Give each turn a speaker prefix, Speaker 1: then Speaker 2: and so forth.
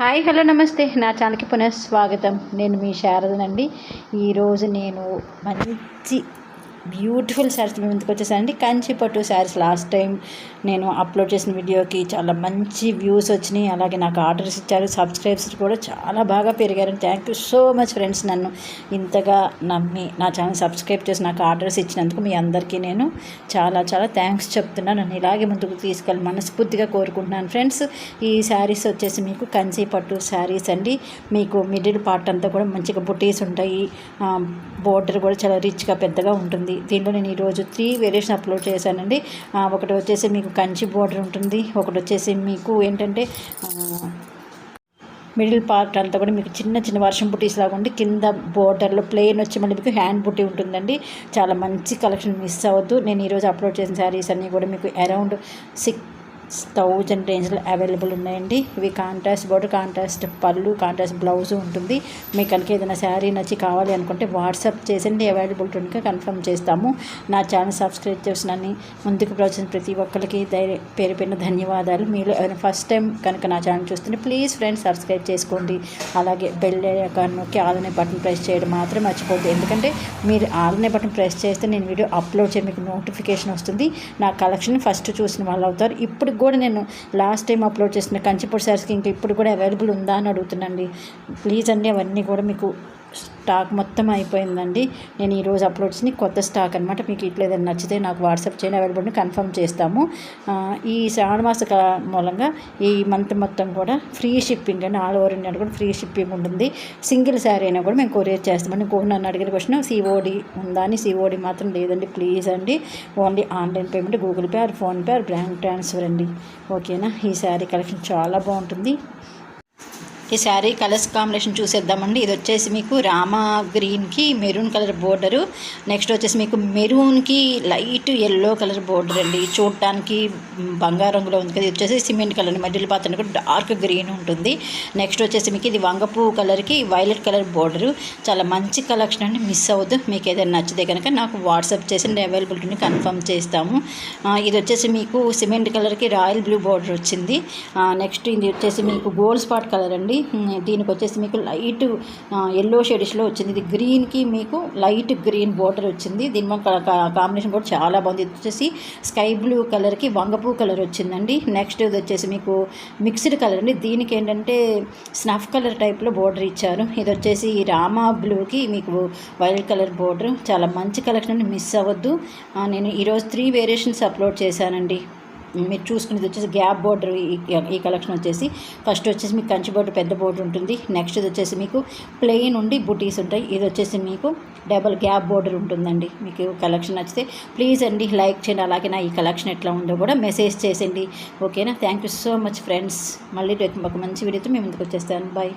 Speaker 1: Hi hello నమస్తే నా ఛానల్కి పునఃస్వాగతం. నేను మీ శారదనండి. ఈరోజు నేను మంచి బ్యూటిఫుల్ శారీస్ మీ ముందుకు వచ్చేసానండి. కంచి పట్టు శారీస్ లాస్ట్ టైం నేను అప్లోడ్ చేసిన వీడియోకి చాలా మంచి వ్యూస్ వచ్చినాయి. అలాగే నాకు ఆర్డర్స్ ఇచ్చారు. సబ్స్క్రైబర్స్ కూడా చాలా బాగా పెరిగారు. Thank you so much friends. నన్ను ఇంతగా నమ్మి నా ఛానల్ సబ్స్క్రైబ్ చేసి నాకు ఆర్డర్స్ ఇచ్చినందుకు మీ అందరికీ నేను చాలా చాలా థ్యాంక్స్ చెప్తున్నాను. నన్ను ఇలాగే ముందుకు తీసుకెళ్ళి మనస్ఫూర్తిగా కోరుకుంటున్నాను ఫ్రెండ్స్. ఈ శారీస్ వచ్చేసి మీకు కంచి పట్టు శారీస్ అండి. మీకు మిడిల్ పార్ట్ అంతా కూడా మంచిగా బుటీస్ ఉంటాయి. బోర్డర్ కూడా చాలా రిచ్గా పెద్దగా ఉంటుంది. దీంట్లో నేను ఈరోజు 3 వేరియేషన్ అప్లోడ్ చేశానండి. ఒకటి వచ్చేసి మీకు కంచి బోర్డర్ ఉంటుంది. ఒకటి వచ్చేసి మీకు ఏంటంటే మిడిల్ పార్ట్ అంతా కూడా మీకు చిన్న చిన్న వర్షం బుటీస్ లాగా ఉండి కింద బోర్డర్లో ప్లెయిన్ వచ్చి మళ్ళీ మీకు హ్యాండ్ బుటీ ఉంటుందండి. చాలా మంచి కలెక్షన్, మిస్ అవ్వద్దు. నేను ఈరోజు అప్లోడ్ చేసిన శారీస్ అన్నీ కూడా మీకు అరౌండ్ 6,000 రేంజ్లో అవైలబుల్ ఉన్నాయండి. ఇవి కాంట్రాస్ట్ బోర్డర్, కాంట్రాస్ట్ పళ్ళు, కాంట్రాస్ట్ బ్లౌజ్ ఉంటుంది. మీకు కనుక ఏదైనా శారీ నచ్చి కావాలి అనుకుంటే వాట్సాప్ చేసండి. అవైలబిలిటీ ఉంటే కన్ఫర్మ్ చేస్తాము. నా ఛానల్ సబ్స్క్రైబ్ చేసినని ముందుకు ప్రొచ్చిన ప్రతి ఒక్కరికి పేరు పేరున ధన్యవాదాలు. మీరు ఎవరైనా ఫస్ట్ టైం కనుక నా ఛానల్ చూస్తుంటే ప్లీజ్ ఫ్రెండ్స్ సబ్స్క్రైబ్ చేసుకోండి. అలాగే బెల్ ఐకాన్ నొక్కి ఆల్ అనే బటన్ ప్రెస్ చేయడం మాత్రం మర్చిపోద్దు. ఎందుకంటే మీరు ఆల్ అనే బటన్ ప్రెస్ చేస్తే నేను వీడియో అప్లోడ్ చేయ మీకు నోటిఫికేషన్ వస్తుంది. నా కలెక్షన్ ఫస్ట్ చూసిన వాళ్ళు అవుతారు. ఇప్పుడు కూడా నేను లాస్ట్ టైం అప్లోడ్ చేసిన కంచిపూడి శారీస్కి ఇంకా ఇప్పుడు కూడా అవైలబుల్ ఉందా అని అడుగుతున్నాండి. ప్లీజ్ అండి, అవన్నీ కూడా మీకు స్టాక్ మొత్తం అయిపోయిందండి. నేను ఈరోజు అప్లోడ్ చేసిన కొత్త స్టాక్ అనమాట. మీకు ఇట్లా ఏదైనా నచ్చితే నాకు వాట్సాప్ చేయండి, అవైలబుల్ని కన్ఫర్మ్ చేస్తాము. ఈ శ్రావణ మాస మూలంగా ఈ మంత్ మొత్తం కూడా ఫ్రీ షిప్పింగ్ అండి. ఆల్ ఓవర్ ఇండియా కూడా ఫ్రీ షిప్పింగ్ ఉంటుంది. సింగిల్ శారీ అయినా కూడా మేము కొరియర్ చేస్తామండి. ఇంకొక నన్ను అడిగిన క్వశ్చన్ సిఓడి ఉందా అని. సిఓడి మాత్రం లేదండి ప్లీజ్ అండి. Only online payment, Google pay are PhonePe or bank transfer అండి. ఓకేనా. ఈ శారీ కలెక్షన్ చాలా బాగుంటుంది. ఈ శారీ కలర్స్ కాంబినేషన్ చూసేద్దామండి. ఇది వచ్చేసి మీకు రామా గ్రీన్కి మెరూన్ కలర్ బోర్డరు. నెక్స్ట్ వచ్చేసి మీకు మెరూన్కి లైట్ ఎల్లో కలర్ బోర్డర్ అండి. చూడటానికి బంగారు రంగులో ఉంది కదా. ఇది వచ్చేసి సిమెంట్ కలర్, మధ్యలో పాత్ర కూడా డార్క్ గ్రీన్ ఉంటుంది. నెక్స్ట్ వచ్చేసి మీకు ఇది వంగపూ కలర్కి వైలెట్ కలర్ బోర్డరు. చాలా మంచి కలెక్షన్ అండి, మిస్ అవ్వద్దు. మీకు ఏదైనా నచ్చితే కనుక నాకు వాట్సాప్ చేసి అవైలబిలిటీని కన్ఫర్మ్ చేస్తాము. ఇది వచ్చేసి మీకు సిమెంట్ కలర్కి రాయల్ బ్లూ బోర్డర్ వచ్చింది. నెక్స్ట్ ఇది వచ్చేసి మీకు గోల్డ్ స్పాట్ కలర్ అండి. దీనికి వచ్చేసి మీకు లైట్ ఎల్లో షేడ్స్లో వచ్చింది. ఇది గ్రీన్కి మీకు లైట్ గ్రీన్ బోర్డర్ వచ్చింది. దీని కాంబినేషన్ కూడా చాలా బాగుంది. ఇది వచ్చేసి స్కై బ్లూ కలర్కి వంగపూ కలర్ వచ్చిందండి. నెక్స్ట్ ఇది వచ్చేసి మీకు మిక్స్డ్ కలర్ అండి. దీనికి ఏంటంటే స్నఫ్ కలర్ టైప్లో బోర్డర్ ఇచ్చారు. ఇది వచ్చేసి రామా బ్లూకి మీకు వైలెట్ కలర్ బోర్డర్. చాలా మంచి కలెక్షన్ అండి, మిస్ అవ్వద్దు. నేను ఈరోజు 3 వేరియేషన్స్ అప్లోడ్ చేశానండి. మీరు చూసుకునేది వచ్చేసి గ్యాప్ బోర్డర్. ఈ కలెక్షన్ వచ్చేసి ఫస్ట్ వచ్చేసి మీకు కంచి బోర్డర్ పెద్ద బోర్డర్ ఉంటుంది. నెక్స్ట్ ఇది వచ్చేసి మీకు ప్లెయిన్ ఉండి బుటీస్ ఉంటాయి. ఇది వచ్చేసి మీకు డబల్ గ్యాప్ బోర్డర్ ఉంటుందండి. మీకు కలెక్షన్ నచ్చితే ప్లీజ్ అండి లైక్ చేయండి. అలాగే నా ఈ కలెక్షన్ ఎట్లా ఉందో కూడా మెసేజ్ చేసేయండి. ఓకేనా. Thank you so much friends. మళ్ళీ ఒక మంచి వీడియోతో మేము ముందుకు వచ్చేస్తాను. బాయ్.